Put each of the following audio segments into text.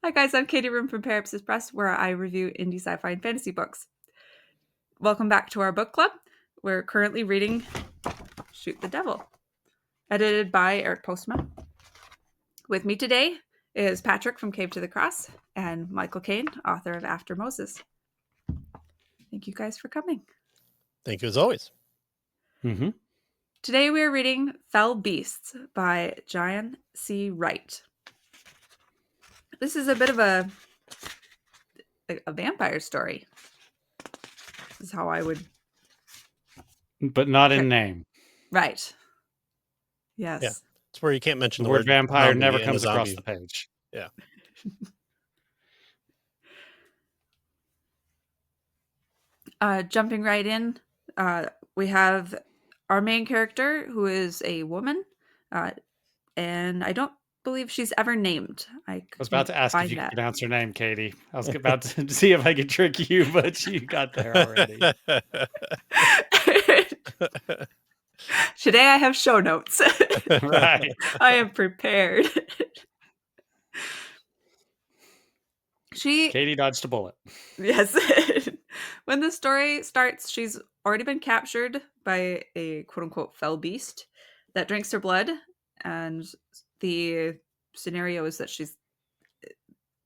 Hi guys, I'm Katie Room from Parapsis Press, where I review indie sci-fi and fantasy books. Welcome back to our book club. We're currently reading Shoot the Devil, edited by Eric Postma. With me today is Patrick from Cave to the Cross and Michael Kane, author of After Moses. Thank you guys for coming. Thank you as always. Mm-hmm. Today we are reading Fell Beasts by John C. Wright. This is a bit of a vampire story. This is how I would... But not in name. Right. Yes. Yeah. It's where you can't mention The the word vampire zombie never and comes a across zombie. the page. Yeah. Jumping right in, we have our main character, who is a woman, and I don't believe she's ever named. I was about to ask if you could pronounce her name, Katie. I was about to see if I could trick you, but you got there already. Today I have show notes. Right. I am prepared. Katie dodged a bullet. Yes. When the story starts, she's already been captured by a quote-unquote fell beast that drinks her blood, and the scenario is that she's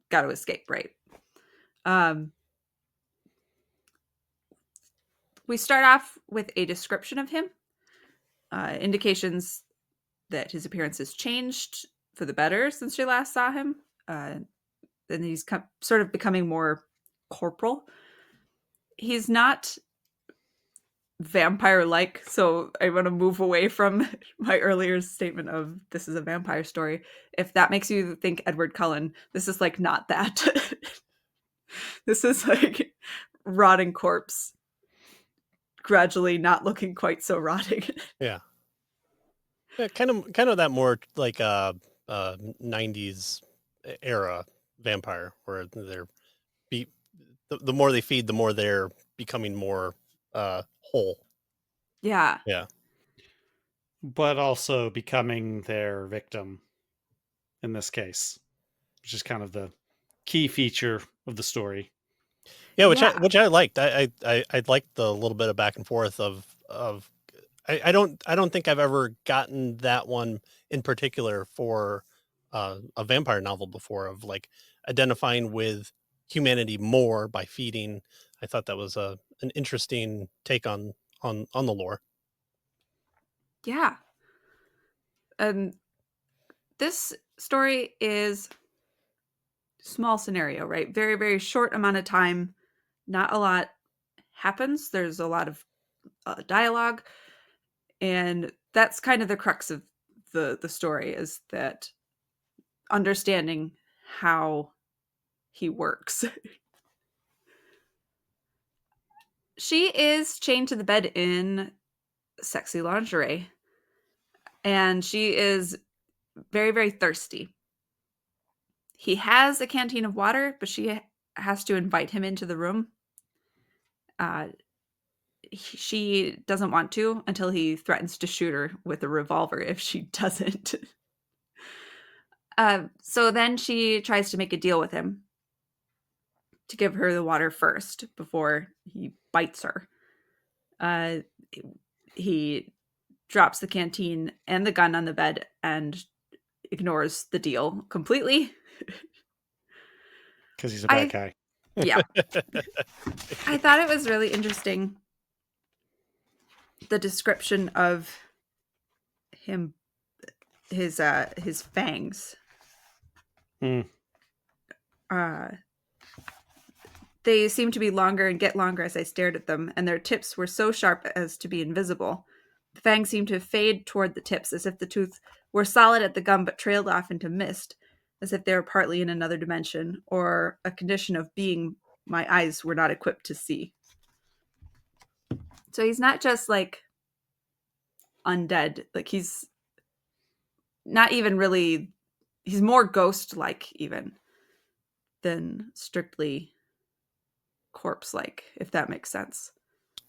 got to escape, right? We start off with a description of him, indications that his appearance has changed for the better since we last saw him, and he's sort of becoming more corporal. He's not vampire-like, so I want to move away from my earlier statement of this is a vampire story. If that makes you think Edward Cullen, this is like not that. This is like rotting corpse, gradually not looking quite so rotting. Yeah. Kind of that more like 90s era vampire, where they're the more they feed, the more they're becoming more whole. Yeah. Yeah. But also becoming their victim in this case, which is kind of the key feature of the story. Yeah, which I liked. I liked the little bit of back and forth of I don't think I've ever gotten that one in particular for a vampire novel before, of like identifying with humanity more by feeding. I thought that was an interesting take on the lore. Yeah. This story is small scenario, right? Very, very short amount of time. Not a lot happens. There's a lot of dialogue. And that's kind of the crux of the story, is that understanding how he works. She is chained to the bed in sexy lingerie, and she is very, very thirsty. He has a canteen of water, but she has to invite him into the room. She doesn't want to until he threatens to shoot her with a revolver if she doesn't. So then she tries to make a deal with him to give her the water first before he bites her. He drops the canteen and the gun on the bed and ignores the deal completely. Because he's a bad guy. Yeah. I thought it was really interesting, the description of him, his fangs. They seem to be longer and get longer as I stared at them, and their tips were so sharp as to be invisible. The fangs seemed to fade toward the tips, as if the tooth were solid at the gum but trailed off into mist, as if they were partly in another dimension, or a condition of being my eyes were not equipped to see. So he's not just like undead, like he's not even really, he's more ghost-like even than strictly corpse-like, if that makes sense.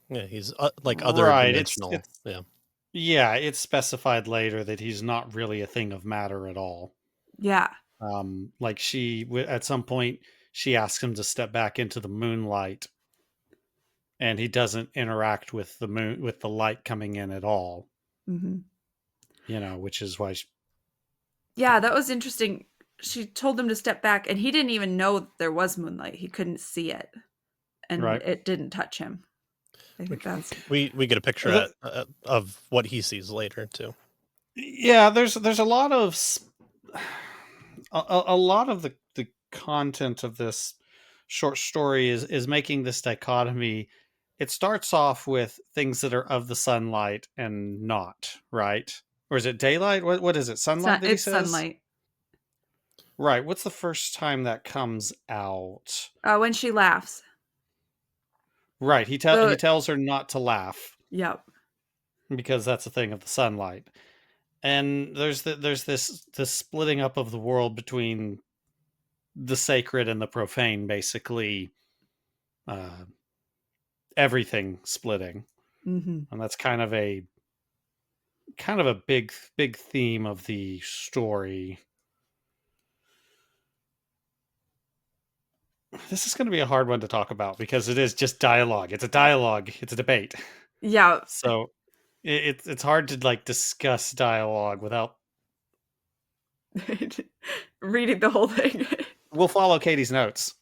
Yeah, he's like other dimensional. Yeah, it's specified later that he's not really a thing of matter at all. Yeah. Like at some point, she asks him to step back into the moonlight, and he doesn't interact with the moon, with the light coming in at all. Mm-hmm. Which is why. Yeah, that was interesting. She told him to step back, and he didn't even know there was moonlight. He couldn't see it, and Right. it didn't touch him. I think that's we get a picture of what he sees later too. Yeah, there's a lot of a lot of the content of this short story is making this dichotomy. It starts off with things that are of the sunlight and not, right? Or is it daylight? What is it? Sunlight that he it's says? sunlight. Right. What's the first time that comes out? When she laughs. Right. He The tells her not to laugh Yep. because that's a thing of the sunlight. And there's this splitting up of the world between the sacred and the profane, basically. Everything splitting, Mm-hmm. and that's kind of a big theme of the story. This is going to be a hard one to talk about because it is just dialogue. It's a dialogue. It's a debate. Yeah. So it's hard to like discuss dialogue without reading the whole thing. We'll follow Katie's notes.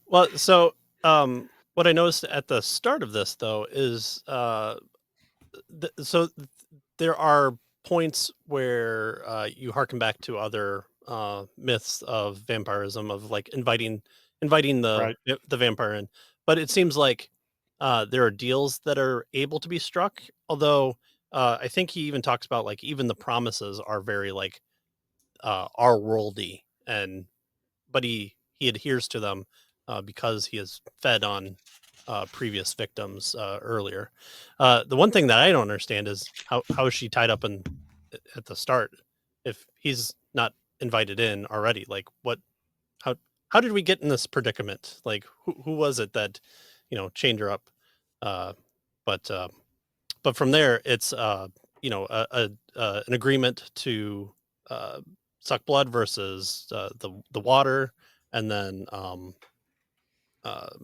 Well, so what I noticed at the start of this though is so there are points where you harken back to other myths of vampirism, of like inviting the Right. the vampire in, but it seems like there are deals that are able to be struck. Although I think he even talks about like even the promises are very like our worldy, and but he adheres to them because he has fed on previous victims earlier. The one thing that I don't understand is how is she tied up in at the start if he's not invited in already? Like what? How did we get in this predicament? Like who was it that chained her up? Uh, but but from there, it's an agreement to uh, suck blood versus the water, and then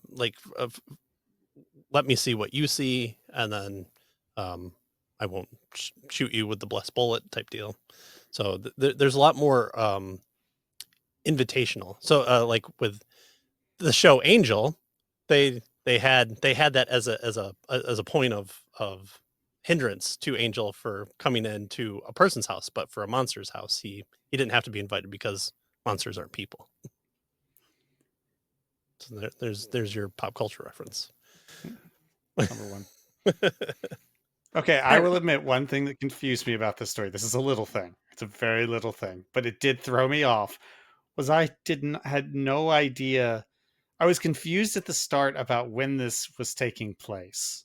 like let me see what you see, and then um, I won't shoot you with the blessed bullet type deal. So there's a lot more invitational. So like with the show Angel, they had that as a point of hindrance to Angel for coming into a person's house, but for a monster's house, he didn't have to be invited because monsters aren't people. So there's your pop culture reference. Number one. Okay, I will admit one thing that confused me about this story. This is a little thing. It's a very little thing, but it did throw me off. Was I had no idea. I was confused at the start about when this was taking place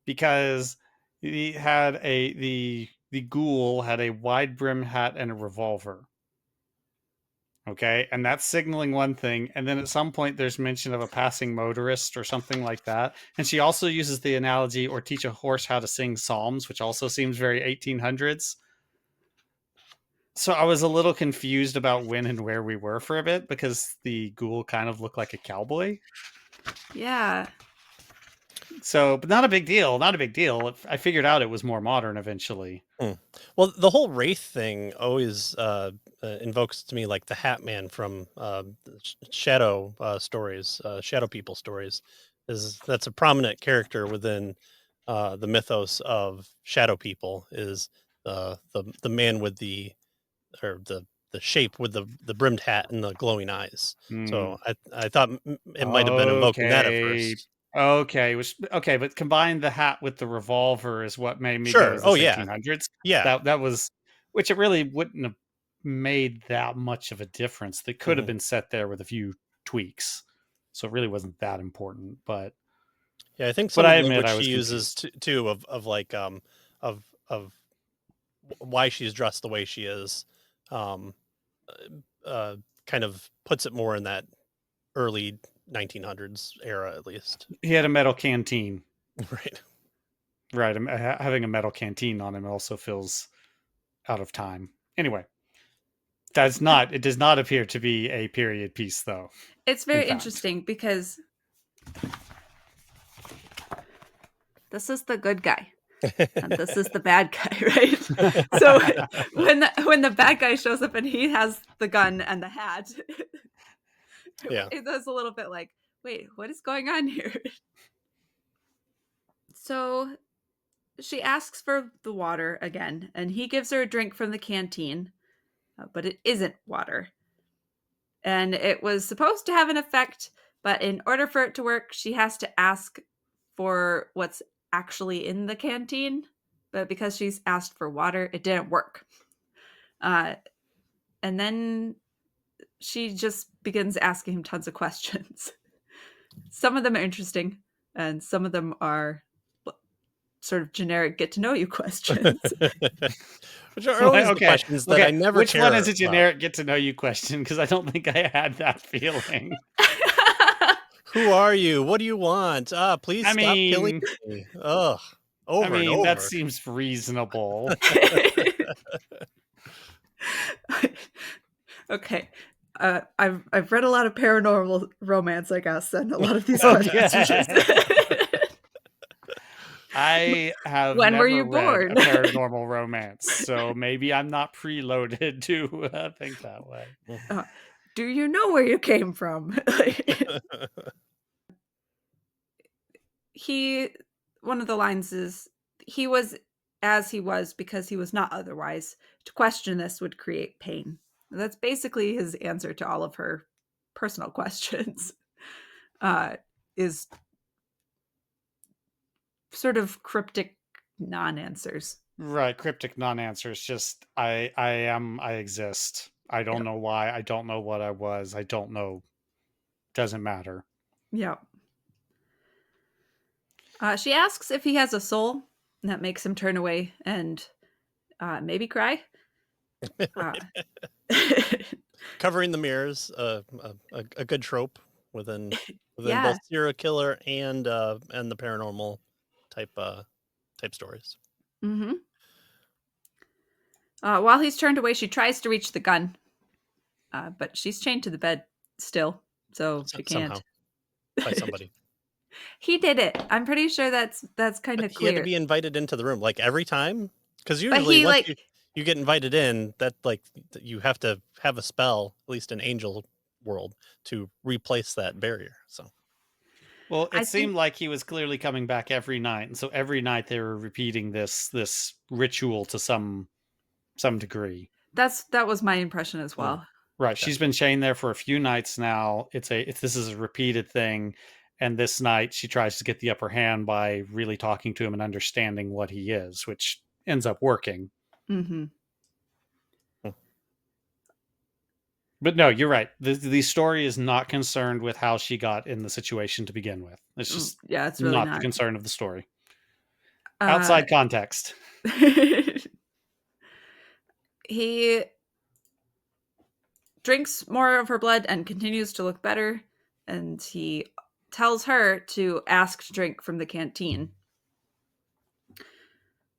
because he had the ghoul had a wide brim hat and a revolver. Okay, and that's signaling one thing, and then at some point there's mention of a passing motorist or something like that. And she also uses the analogy or teach a horse how to sing psalms, which also seems very 1800s. So I was a little confused about when and where we were for a bit because the ghoul kind of looked like a cowboy. Yeah. So, but not a big deal. Not a big deal. I figured out it was more modern eventually. Well, the whole wraith thing always invokes to me like the Hat Man from Shadow stories, Shadow People stories. That's a prominent character within the mythos of Shadow People. Is the man with the shape with the brimmed hat and the glowing eyes. So I thought it might have been invoking that at Okay. first. Okay. Okay, but combine the hat with the revolver is what made me go, Sure. is Oh this yeah. 1800s? Yeah. That was, which it really wouldn't have made that much of a difference. They could have been set there with a few tweaks. So it really wasn't that important. But Yeah, I think some I of the admit language I she was uses confused. too of like of why she's dressed the way she is, um, kind of puts it more in that early 1900s era at least. He had a metal canteen. Right. Right. Having a metal canteen on him also feels out of time. Anyway, It does not appear to be a period piece, though. It's In very fact. interesting because this is the good guy and this is the bad guy, right? So when the bad guy shows up and he has the gun and the hat, Yeah. it does a little bit like, wait, what is going on here? So she asks for the water again, and he gives her a drink from the canteen, but it isn't water. And it was supposed to have an effect, but in order for it to work, she has to ask for what's actually in the canteen. But because she's asked for water, it didn't work. And then she just begins asking him tons of questions. Some of them are interesting, and some of them are sort of generic get to know you questions. Which are always the questions that I never Which care one is a about. generic get to know you question? Because I don't think I had that feeling. Who are you? What do you want? Please stop killing me. Ugh. Over and over. That seems reasonable. Okay. I've read a lot of paranormal romance, I guess, and a lot of these questions. I have when never were you read born? a paranormal romance, so maybe I'm not preloaded to think that way. Do you know where you came from? One of the lines is, he was as he was because he was not otherwise. To question this would create pain. That's basically his answer to all of her personal questions. Is sort of cryptic non-answers. Right, cryptic non-answers. Just I exist. I don't know why. I don't know what I was. I don't know. Doesn't matter. Yeah. She asks if he has a soul, and that makes him turn away and maybe cry. Covering the mirrors, a good trope within Yeah. both serial killer and the paranormal type stories. Mm-hmm. While he's turned away, she tries to reach the gun, but she's chained to the bed still, so she can't. Somehow, by somebody. He did it. I'm pretty sure that's kind of clear. He had to be invited into the room like every time, because usually once you get invited in, that like you have to have a spell, at least in angel world, to replace that barrier. So, well, it seemed like he was clearly coming back every night, and so every night they were repeating this ritual to some degree. That was my impression as well. Right, she's been chained there for a few nights now. This is a repeated thing, and this night she tries to get the upper hand by really talking to him and understanding what he is, which ends up working. Mm-hmm. But no, you're right. The story is not concerned with how she got in the situation to begin with. It's just it's really not the concern of the story. Outside context. He drinks more of her blood and continues to look better, and he tells her to ask to drink from the canteen.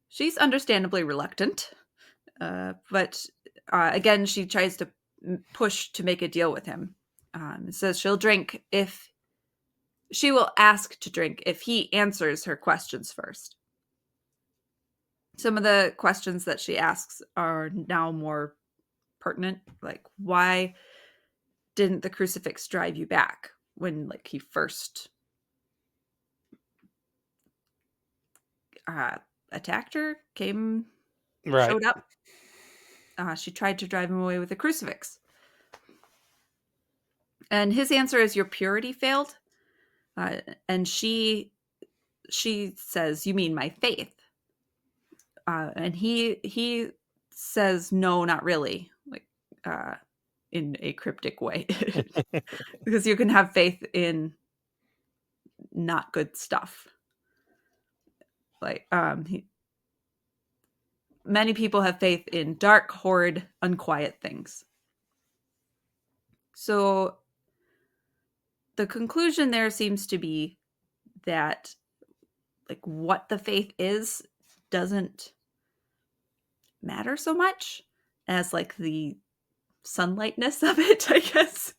She's understandably reluctant, but again, she tries to push to make a deal with him. Says she'll drink if she will ask to drink if he answers her questions first. Some of the questions that she asks are now more pertinent, like why didn't the crucifix drive you back when like he first attacked her, showed up? She tried to drive him away with a crucifix. And his answer is your purity failed. And she says, you mean my faith? And he says, no, not really. Like, in a cryptic way. Because you can have faith in not good stuff. Like, many people have faith in dark, horrid, unquiet things. So the conclusion there seems to be that like what the faith is doesn't matter so much as like the sunlightness of it, I guess.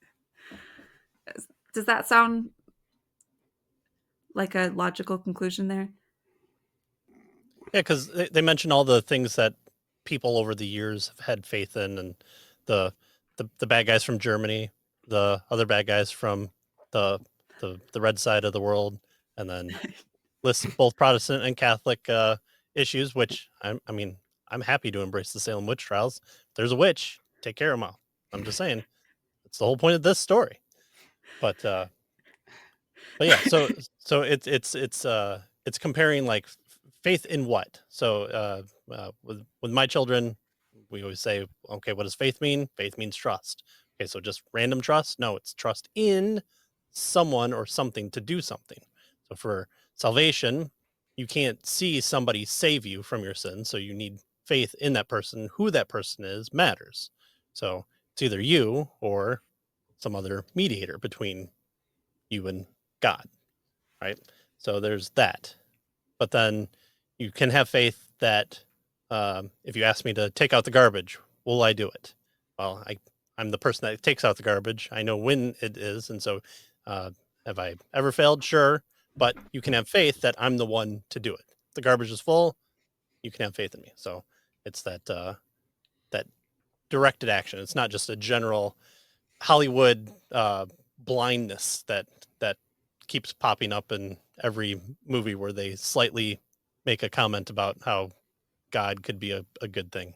Does that sound like a logical conclusion there? Yeah, because they mention all the things that people over the years have had faith in, and the the bad guys from Germany, the other bad guys from the the red side of the world, and then lists both Protestant and Catholic issues. Which I mean, I'm happy to embrace the Salem witch trials. If there's a witch, take care of them all. I'm just saying, that's the whole point of this story. But yeah, so it's comparing like faith in what. So with my children, we always say, okay, what does faith mean? Faith means trust. Okay, so just random trust? No, it's trust in someone or something to do something. So for salvation, you can't see somebody save you from your sins, so you need faith in that person. Who that person is matters. So it's either you or some other mediator between you and God, right? So there's that. But then you can have faith that if you ask me to take out the garbage, will I do it? Well, I'm the person that takes out the garbage. I know when it is. And so have I ever failed? Sure. But you can have faith that I'm the one to do it. If the garbage is full, you can have faith in me. So it's that that directed action. It's not just a general Hollywood blindness that keeps popping up in every movie where they slightly make a comment about how God could be a good thing.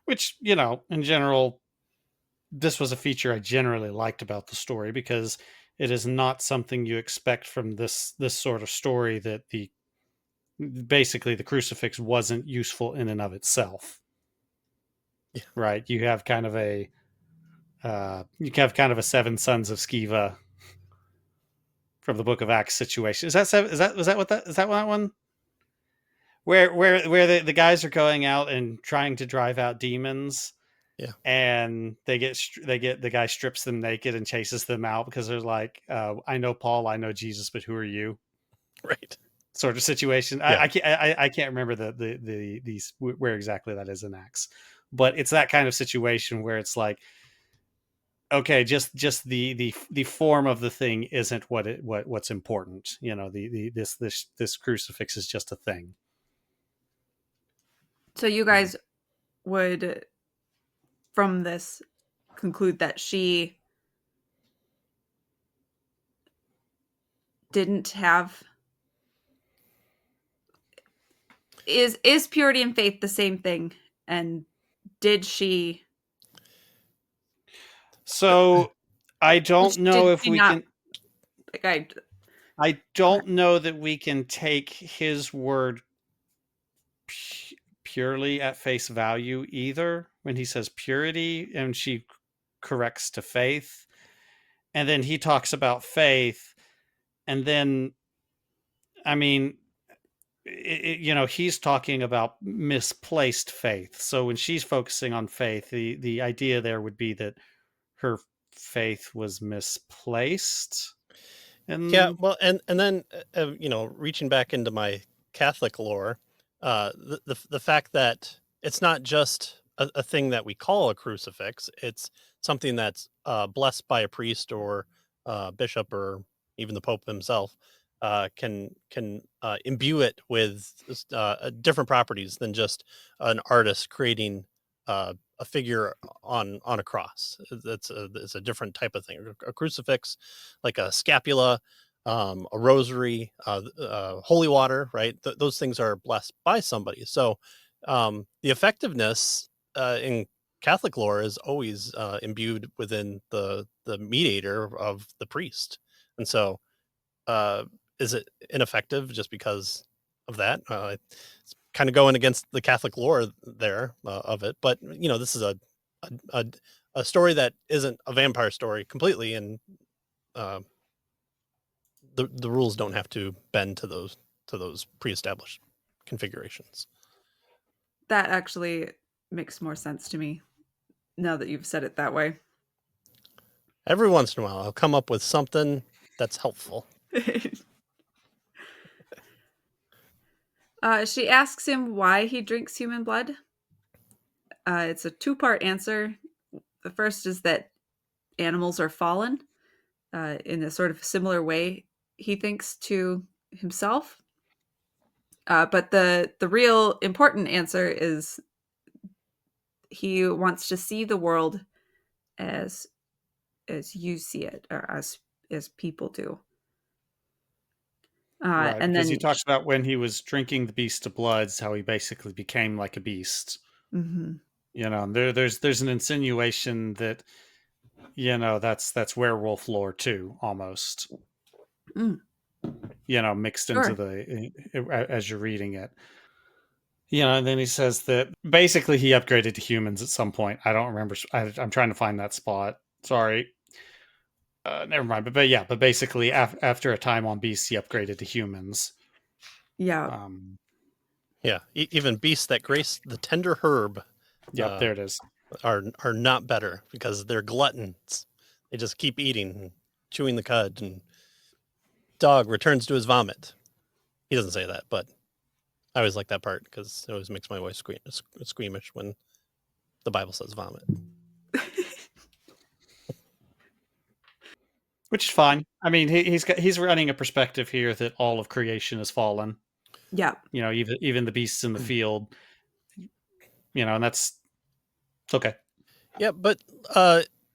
Which, in general, this was a feature I generally liked about the story, because it is not something you expect from this sort of story, that basically the crucifix wasn't useful in and of itself. Yeah. Right? You have kind of a seven sons of Sceva from the Book of Acts situation. Is that one? Where the guys are going out and trying to drive out demons. Yeah. And the guy strips them naked and chases them out, because they're like, I know Paul, I know Jesus, but who are you? Right. Sort of situation. Yeah. I can't remember these where exactly that is in Acts, but it's that kind of situation where it's like, okay, just the form of the thing isn't what's important. This crucifix is just a thing. So you guys would, from this, conclude that she didn't have is purity and faith the same thing, and did she So I don't know did if she we not can. like I don't know that we can take his word purely at face value either, when he says purity and she corrects to faith, and then he talks about faith, and then, I mean, he's talking about misplaced faith. So when she's focusing on faith, the idea there would be that her faith was misplaced. Yeah. And Well, and then reaching back into my Catholic lore, the fact that it's not just a thing that we call a crucifix; it's something that's blessed by a priest or bishop or even the Pope himself. Can imbue it with different properties than just an artist creating a figure on a cross. It's a different type of thing. A crucifix, like a scapula, a rosary, holy water, right? Those things are blessed by somebody. So the effectiveness in Catholic lore is always imbued within the mediator of the priest, and so is it ineffective just because of that? It's kind of going against the Catholic lore there of it, but this is a, a story that isn't a vampire story completely, and uh, the rules don't have to bend to those pre-established configurations. that actually makes more sense to me now that you've said it that way. Every once in a while, I'll come up with something that's helpful. She asks him why he drinks human blood. It's a two-part answer. The first is that animals are fallen in a sort of similar way, he thinks, to himself. But the real important answer is he wants to see the world as you see it, or as people do. Right, And because he then, talks about when he was drinking the beast of bloods, how he basically became like a beast. mhm. And there's an insinuation that that's werewolf lore too, almost. Mm, Mixed into sure, the as you're reading it. And then he says that basically he upgraded to humans at some point. I don't remember. I'm trying to find that spot. Sorry. Never mind. But basically, after a time on beasts, he upgraded to humans. yeah, Um, Yeah, even beasts that grace the tender herb yep, there it is. are not better because they're gluttons. They just keep eating and chewing the cud, and dog returns to his vomit. He doesn't say that, but I always like that part because it always makes my voice squeamish when the Bible says vomit. Which is fine. I mean, he's running a perspective here that all of creation has fallen. yeah, Even the beasts in the field. And that's it's okay. Yeah, but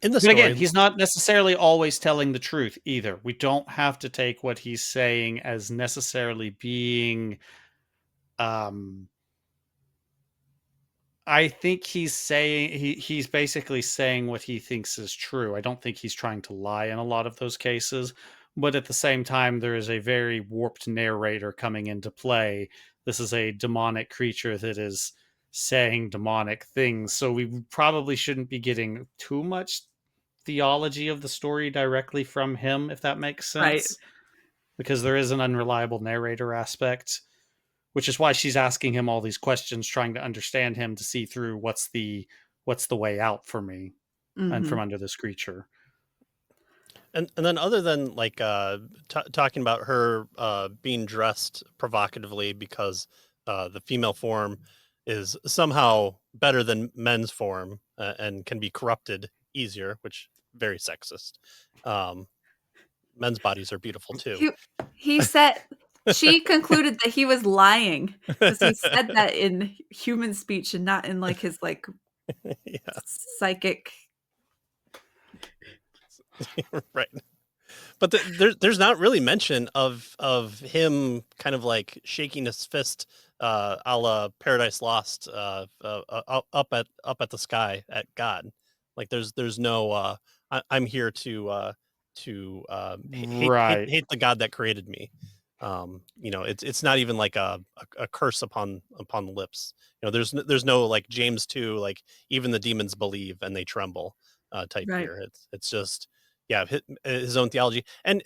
in the But again, story, he's not necessarily always telling the truth either. We don't have to take what he's saying as necessarily being. I think he's basically saying what he thinks is true. I don't think he's trying to lie in a lot of those cases, but at the same time, there is a very warped narrator coming into play. This is a demonic creature that is saying demonic things, so we probably shouldn't be getting too much theology of the story directly from him, if that makes right. sense, because there is an unreliable narrator aspect, which is why she's asking him all these questions, trying to understand him to see through what's the way out for me and from Hmm. under this creature. and then other than like talking about her being dressed provocatively because the female form is somehow better than men's form and can be corrupted easier, which very sexist. Um, men's bodies are beautiful too. He said she concluded that he was lying because he said that in human speech and not in like his like Yeah, psychic. right. But there's not really mention of him kind of like shaking his fist, a la Paradise Lost, up at the sky at God. Like there's no I'm here to Right. hate the God that created me. It's not even like a curse upon the lips. There's no like James 2, like even the demons believe and they tremble type Right. here. It's just yeah, his own theology, and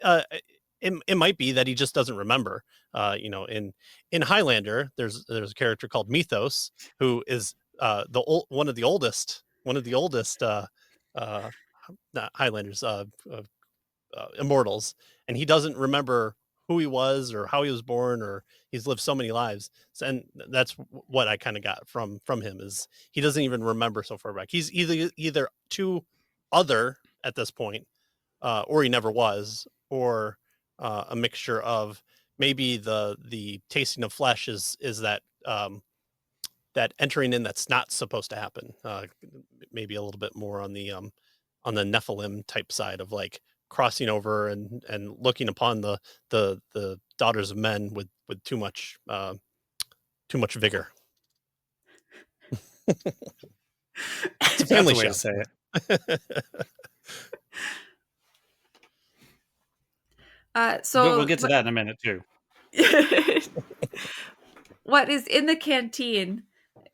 it might be that he just doesn't remember. In Highlander, there's a character called Mythos who is one of the oldest uh, not Highlanders immortals, and he doesn't remember who he was or how he was born or he's lived so many lives. And that's what I kind of got from him is he doesn't even remember so far back. He's either too other at this point or he never was, or a mixture of maybe the tasting of flesh is that entering in that's not supposed to happen. Maybe a little bit more on the Nephilim type side of like crossing over and looking upon the daughters of men with too much vigor. It's a That's family a way show. to say it. But we'll So get to that in a minute too. what is in the canteen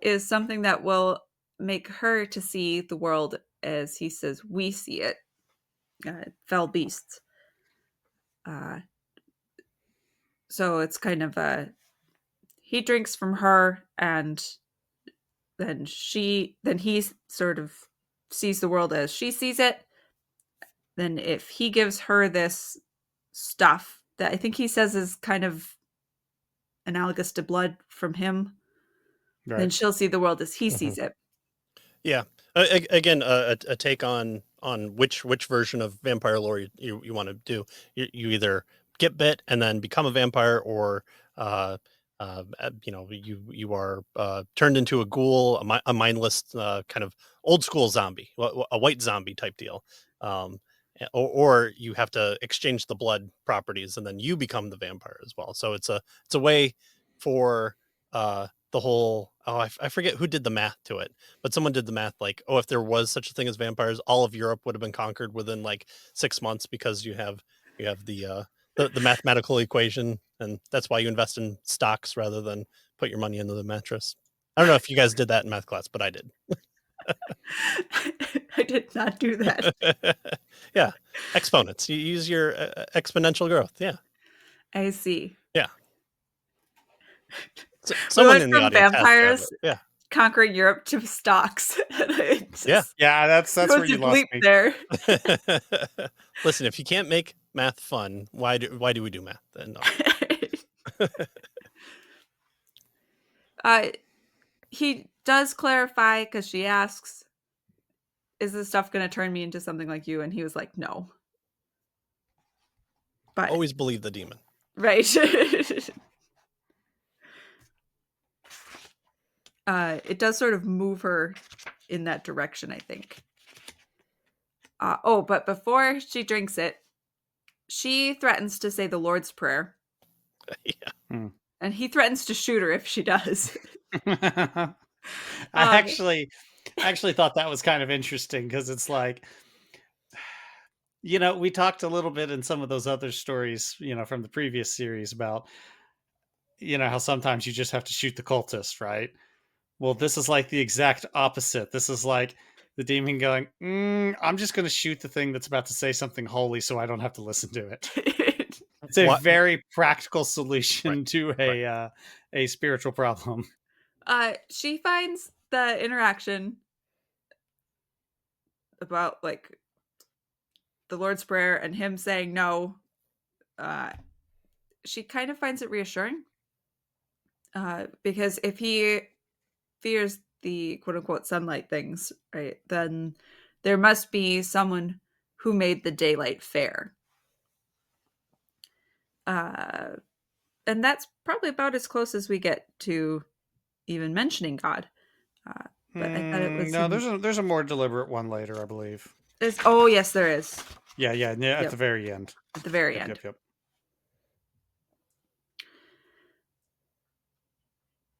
is something that will make her to see the world as he says we see it. Fell beasts. Uh, so it's kind of he drinks from her, and then he sort of sees the world as she sees it. Then if he gives her this stuff that I think he says is kind of analogous to blood from him, then Right. she'll see the world as he Mhm. sees it. Yeah. Again, a take on which version of vampire lore you want to do. You either get bit and then become a vampire, or you are turned into a ghoul, a mindless kind of old school zombie, a white zombie type deal. Or you have to exchange the blood properties and then you become the vampire as well. So it's a way for the whole, I forget who did the math to it, but someone did the math like, if there was such a thing as vampires, all of Europe would have been conquered within like 6 months, because you have the mathematical equation, and that's why you invest in stocks rather than put your money into the mattress. I don't know if you guys did that in math class, but I did. I did not do that. Yeah, exponents. You use your exponential growth. Yeah, I see. yeah. So, We someone went in the from audience has to have vampires it. Yeah, conquering Europe to stocks. yeah. Yeah, that's There where was you a lost bleep me. there. Listen, if you can't make math fun, why do we do math? No. He does clarify, because she asks, is this stuff going to turn me into something like you? And he was like, no. But Always believe the demon. right. It does sort of move her in that direction, I think. But before she drinks it, she threatens to say the Lord's Prayer. Yeah. And he threatens to shoot her if she does. I actually thought that was kind of interesting, because it's like, we talked a little bit in some of those other stories, from the previous series about, how sometimes you just have to shoot the cultist, right? Well, this is like the exact opposite. This is like the demon going, I'm just going to shoot the thing that's about to say something holy so I don't have to listen to it. It's a very practical solution to a spiritual problem. She finds the interaction about like the Lord's Prayer and him saying no. She kind of finds it reassuring. Because if he fears the quote unquote sunlight things, right, then there must be someone who made the daylight fair. And that's probably about as close as we get to even mentioning God. But I thought it was no. There's a more deliberate one later, I believe. Oh yes, there is. Yeah. At the very end. At the very end. Yep.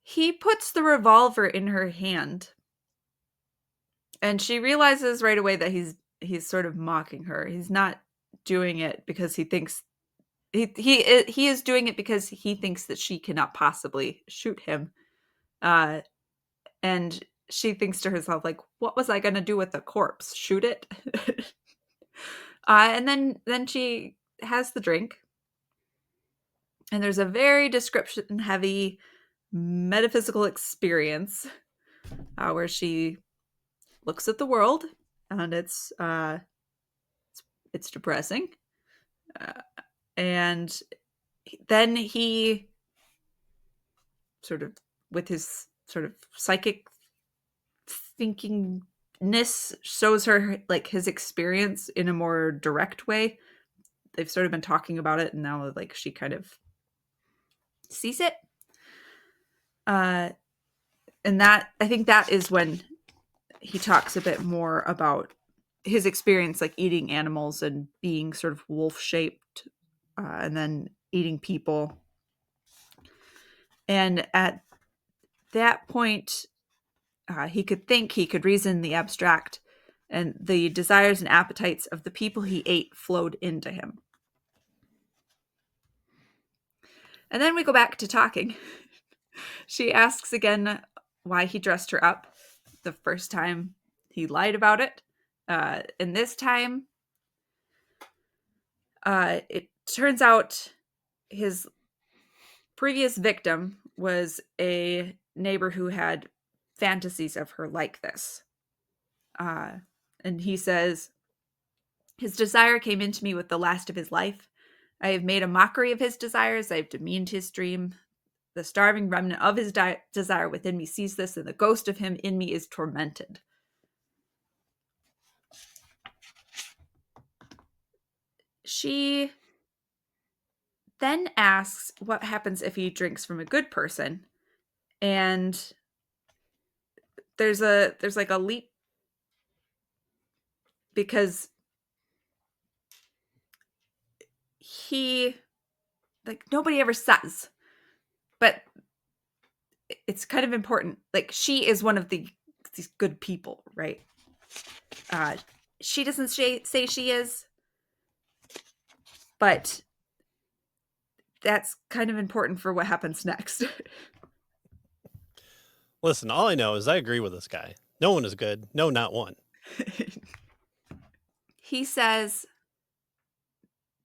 He puts the revolver in her hand, and she realizes right away that he's sort of mocking her. He's not doing it because he thinks he is doing it because he thinks that she cannot possibly shoot him. And she thinks to herself, like, what was I going to do with the corpse? Shoot it? And then she has the drink. And there's a very description heavy metaphysical experience where she looks at the world, and it's depressing. And then he sort of, with his sort of psychic thinkingness, shows her like his experience in a more direct way. They've sort of been talking about it, and now like she kind of sees it. And that, I think that is when he talks a bit more about his experience, like eating animals and being sort of wolf shaped, and then eating people. And at that point, he could think, he could reason the abstract, and the desires and appetites of the people he ate flowed into him. And then we go back to talking. She asks again why he dressed her up. The first time he lied about it. And this time, it turns out his previous victim was a neighbor who had fantasies of her like this. And he says, his desire came into me with the last of his life. I have made a mockery of his desires. I have demeaned his dream. The starving remnant of his desire within me sees this, and the ghost of him in me is tormented. she then asks what happens if he drinks from a good person, and there's like a leap because he, like, nobody ever says, but it's kind of important. Like, she is one of these good people, right? She doesn't say she is, but that's kind of important for what happens next. Listen, all I know is I agree with this guy. No one is good. No, not one. He says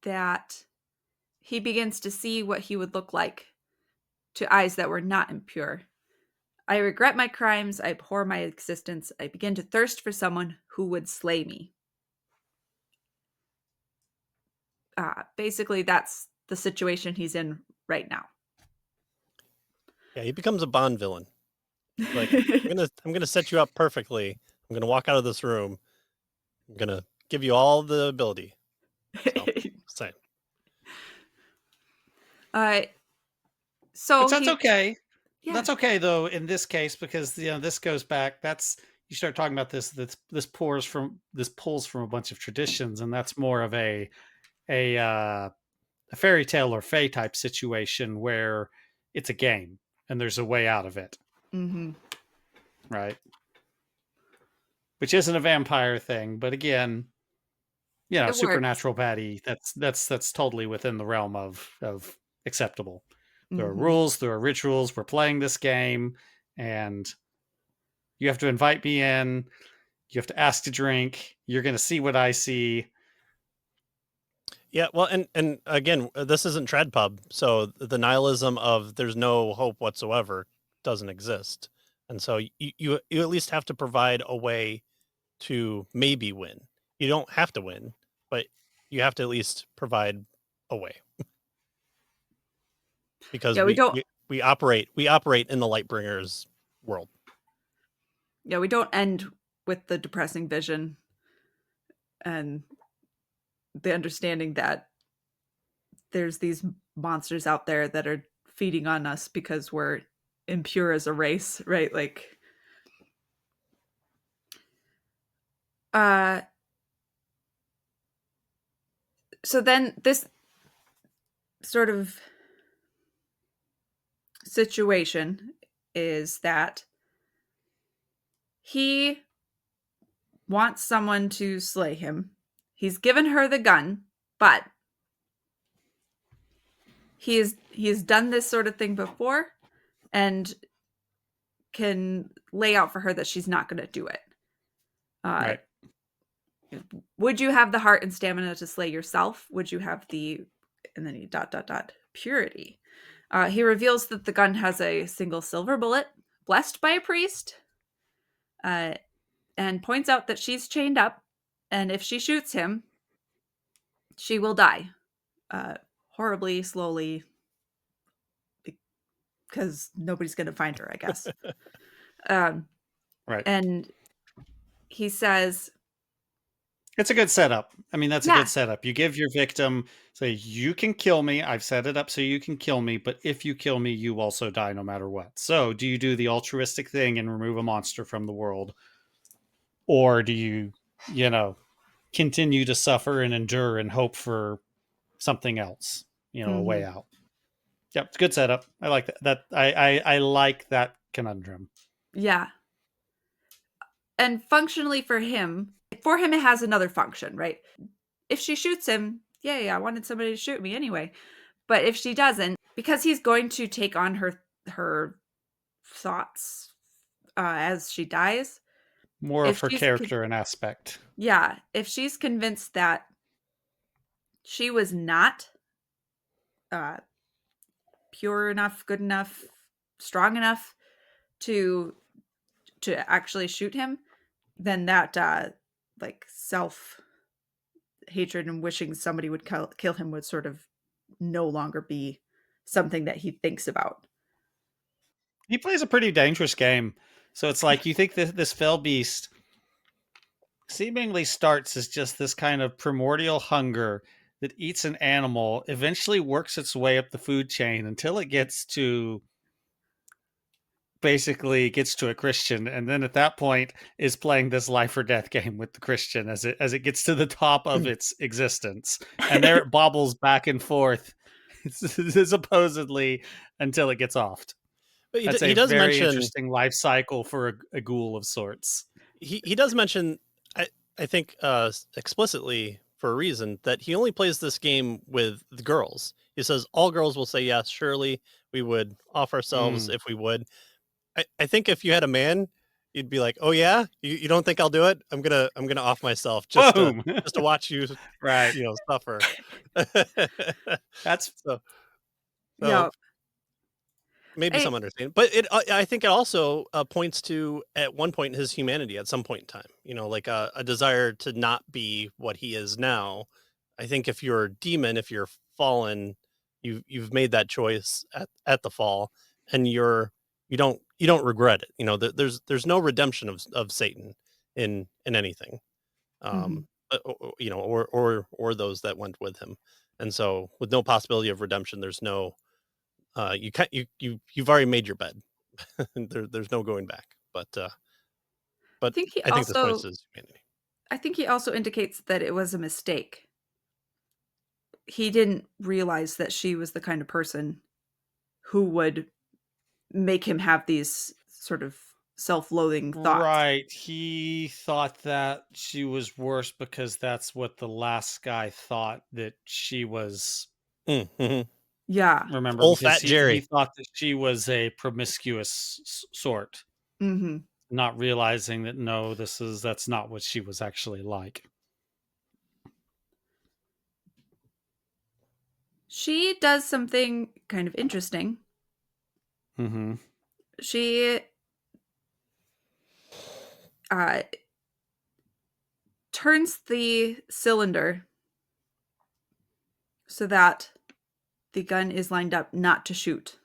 that he begins to see what he would look like to eyes that were not impure. I regret my crimes. I abhor my existence. I begin to thirst for someone who would slay me. Basically, that's the situation he's in right now. Yeah, he becomes a Bond villain. Like, I'm gonna set you up perfectly. I'm gonna walk out of this room. I'm gonna give you all the ability. So, same. So Which that's okay. Yeah. That's okay though in this case, because this goes back. That's, you start talking about this pulls from a bunch of traditions, and that's more of a fairy tale or fae type situation where it's a game and there's a way out of it. Mm-hmm. Right. Which isn't a vampire thing, but again, It supernatural baddie, that's totally within the realm of acceptable. There are Mm-hmm. rules, there are rituals. We're playing this game, and you have to invite me in. You have to ask to drink. You're going to see what I see. Yeah, well, and again, this isn't Trad Pub, so the nihilism of there's no hope whatsoever doesn't exist, and so you at least have to provide a way to maybe win. You don't have to win, but you have to at least provide a way. Because Yeah, we operate in the Lightbringers world. Yeah, we don't end with the depressing vision and the understanding that there's these monsters out there that are feeding on us because we're impure as a race, right? Like, so then this sort of situation is that he wants someone to slay him. He's given her the gun, but he has done this sort of thing before and can lay out for her that she's not going to do it. Right. Would you have the heart and stamina to slay yourself? Would you have the, and then he ... purity? He reveals that the gun has a single silver bullet, blessed by a priest, and points out that she's chained up, and if she shoots him, she will die. Horribly, slowly, because nobody's going to find her, I guess. Right. And he says, it's a good setup. I mean, that's a Yeah. good setup. You give your victim, say, you can kill me. I've set it up so you can kill me, but if you kill me, you also die no matter what. So do you do the altruistic thing and remove a monster from the world? Or do you, continue to suffer and endure and hope for something else, a way out? Yep, it's a good setup. I like that. I like that conundrum. Yeah. And functionally for him, it has another function, right? If she shoots him, yay, I wanted somebody to shoot me anyway. But if she doesn't, because he's going to take on her thoughts as she dies. More of her character and aspect. Yeah. If she's convinced that she was not pure enough, good enough, strong enough to actually shoot him, then that like self hatred and wishing somebody would kill him would sort of no longer be something that he thinks about. He plays a pretty dangerous game. So it's like, you think that this fell beast seemingly starts as just this kind of primordial hunger that eats an animal eventually works its way up the food chain until it gets to a Christian, and then at that point is playing this life or death game with the Christian as it gets to the top of its existence, and there it bobbles back and forth supposedly until it gets offed. But That's a he does very mention interesting life cycle for a ghoul of sorts. he does mention, I think explicitly for a reason, that he only plays this game with the girls. He says all girls will say yes, surely we would off ourselves if we would. I think if you had a man, you'd be like, oh yeah, you don't think I'll do it? I'm gonna off myself Boom. just to watch you Right. suffer. That's so Yeah. maybe some understanding, but I think it also points to at one point his humanity at some point in time. Like a desire to not be what he is now. I think if you're a demon, if you're fallen, you've made that choice at the fall, and you don't regret it. There's no redemption of Satan in anything, Mhm. or those that went with him, and so with no possibility of redemption, there's no you can't you've already made your bed. There's no going back. I But think he I think this points also to his humanity. I think he also indicates that it was a mistake. He didn't realize that she was the kind of person who would make him have these sort of self-loathing thoughts. right. He thought that she was worse because that's what the last guy thought that she was. Mhm. Yeah. Remember, Old because fat he Jerry. thought that she was a promiscuous sort, Mhm. not realizing that no, that's not what she was actually like. She does something kind of interesting. Mm-hmm. She uh, turns the cylinder so that the gun is lined up not to shoot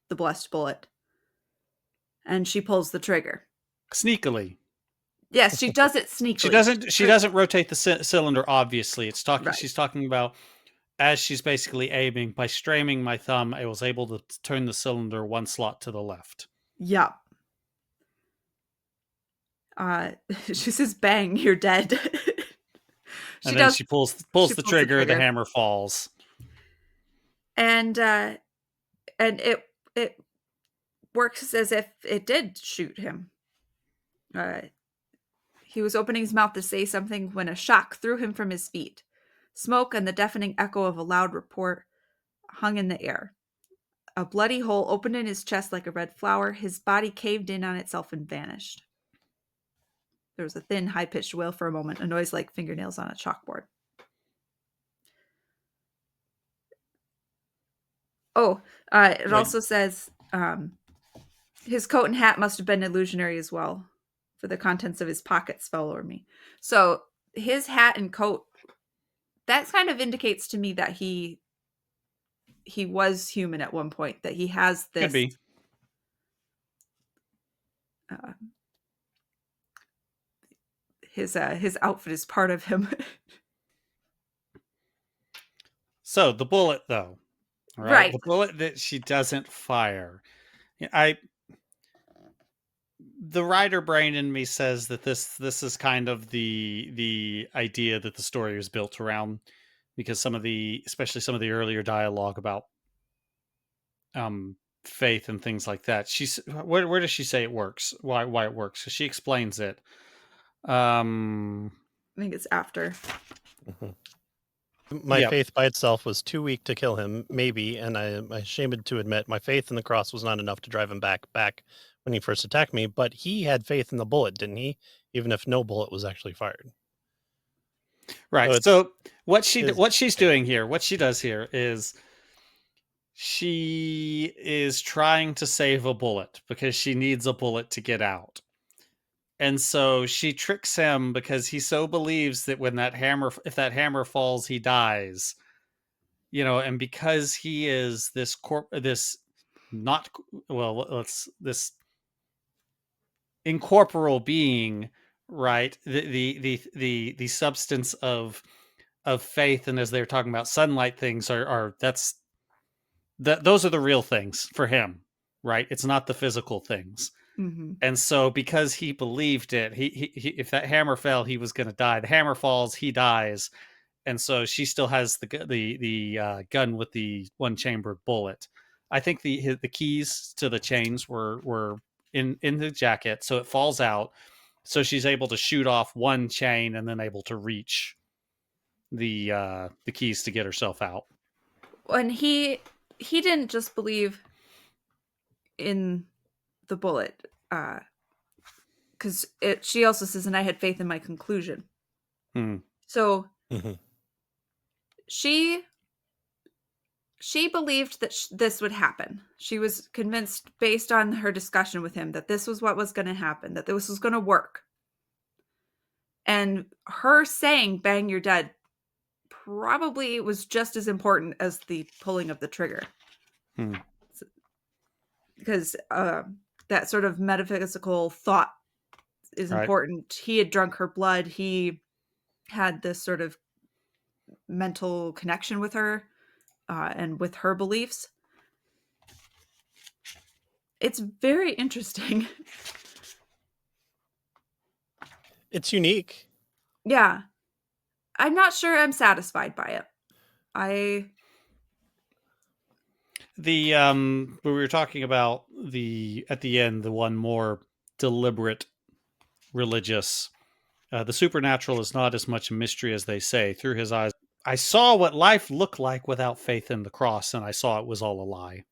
the blessed bullet, and she pulls the trigger. Sneakily. Yes, she does it She sneakily. doesn't rotate the cylinder. Obviously, Right. She's talking about as she's basically aiming by stramming my thumb. I was able to turn the cylinder one slot to the left. Yeah. She says, "Bang, you're dead." She And then does. she She pulls the pulls the trigger. The trigger, hammer falls. and it works as if it did shoot him. Uh, he was opening his mouth to say something when a shock threw him from his feet. Smoke and the deafening echo of a loud report hung in the air. A bloody hole opened in his chest like a red flower. His body caved in on itself and vanished. There was a thin, high-pitched wail for a moment, a noise like fingernails on a chalkboard. Oh, it Wait, also says his coat and hat must have been illusionary as well, for the contents of his pockets fell over me. So his hat and coat, that kind of indicates to me that he was human at one point, that he has could this be. uh, his outfit is part of him. So the bullet, though, right? Right. The bullet that she doesn't fire. I the writer brain in me says that this is kind of the idea that the story was built around, because especially some of the earlier dialogue about um faith and things like that. She's where does she say it works? Why it works? So she explains it. Um I think it's after. Mhm. My yeah, faith by itself was too weak to kill him, maybe, and I'm ashamed to admit my faith in the cross was not enough to drive him back when he first attacked me. But he had faith in the bullet, didn't he? Even if no bullet was actually fired. So right. it's So what his she's faith. doing here, what she does here is she is trying to save a bullet because she needs a bullet to get out. And so she tricks him because he so believes that if that hammer falls, he dies. And because he is this not well, let's this incorporeal being, right? The substance of of faith, and as they were talking about sunlight things, are those are the real things for him, right? It's not the physical things. Mm-hmm. And so because he believed it, he if that hammer fell, he was going to die. The hammer falls, he dies. And so she still has the gun with the one chambered bullet. I think the keys to the chains were in the jacket, so it falls out. So she's able to shoot off one chain and then able to reach the keys to get herself out. And he didn't just believe in the bullet, because she also says, and I had faith in my conclusion. So she believed that this would happen. She was convinced, based on her discussion with him, that this was what was going to happen, that this was going to work. And her saying, "Bang, you're dead," probably was just as important as the pulling of the trigger. Because that sort of metaphysical thought is important. He had drunk her blood. He had this sort of mental connection with her and with her beliefs. It's very interesting. It's unique. Yeah. I'm not sure I'm satisfied by it. We were talking about at the end, the one more deliberate religious. The supernatural is not as much a mystery as they say. Through his eyes, I saw what life looked like without faith in the cross, and I saw it was all a lie.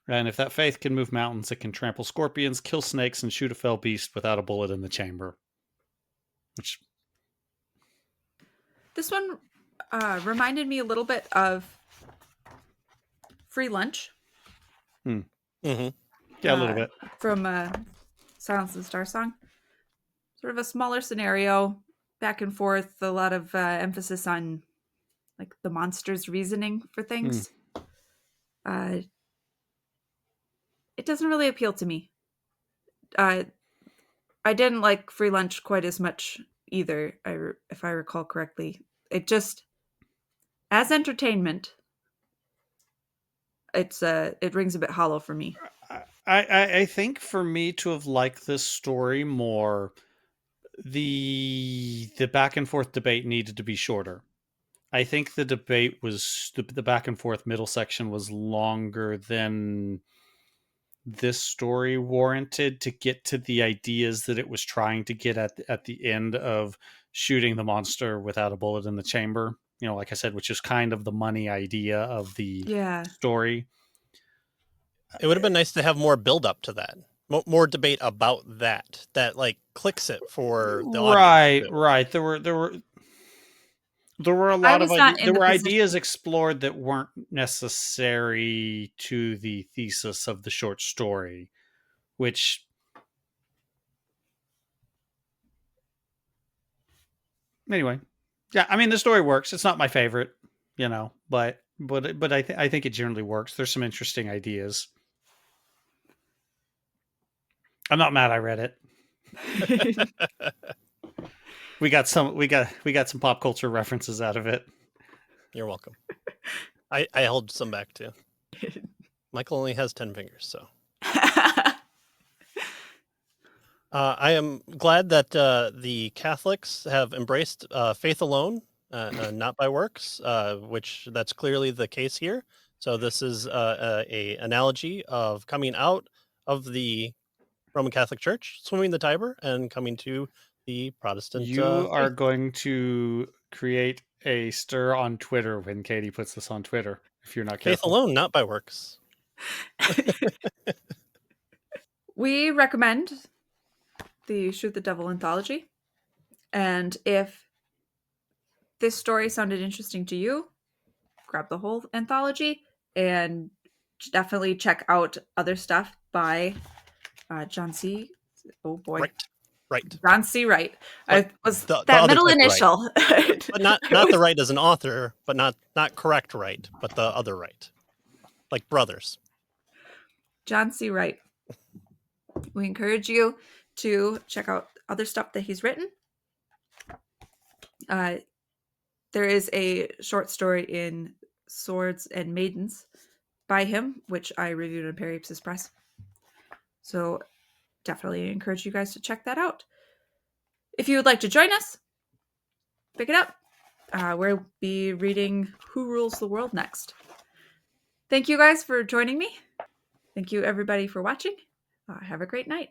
And if that faith can move mountains, it can trample scorpions, kill snakes, and shoot a fell beast without a bullet in the chamber. This one reminded me a little bit of Free Lunch. Yeah, a little bit. From Silence of the Star Song. Sort of a smaller scenario, back and forth, a lot of emphasis on like the monster's reasoning for things. It doesn't really appeal to me. I didn't like Free Lunch quite as much either, if I recall correctly. It just, as entertainment, it rings a bit hollow for me. I think for me to have liked this story more, the back and forth debate needed to be shorter. I think the debate was the back and forth middle section was longer than this story warranted to get to the ideas that it was trying to get at the end of shooting the monster without a bullet in the chamber. You know, like I said, which is kind of the money idea of the story. It would have been nice to have more build up to that. More debate about that like clicks it for the audience. Right. There were a lot of ideas explored that weren't necessary to the thesis of the short story, which anyway, yeah, I mean the story works. It's not my favorite, you know, but I think it generally works. There's some interesting ideas. I'm not mad I read it. we got some pop culture references out of it. You're welcome. I held some back too. Michael only has 10 fingers, so. I am glad that the Catholics have embraced faith alone, not by works, which that's clearly the case here. So this is a analogy of coming out of the Roman Catholic Church, swimming the Tiber, and coming to the Protestant. You are going to create a stir on Twitter when Katie puts this on Twitter, if you're not careful. Faith alone, not by works. We recommend the Shoot the Devil anthology. And if this story sounded interesting to you, grab the whole anthology and definitely check out other stuff by John C. Oh boy. Right. John C. Wright. I was the that middle initial. Right. But not the Wright as an author, but not correct Wright, but the other Wright. Like brothers. John C. Wright. We encourage you to check out other stuff that he's written. There is a short story in Swords and Maidens by him, which I reviewed on Periapsis Press. So definitely encourage you guys to check that out. If you would like to join us, pick it up. We'll be reading Who Rules the World next. Thank you guys for joining me. Thank you everybody for watching. Have a great night.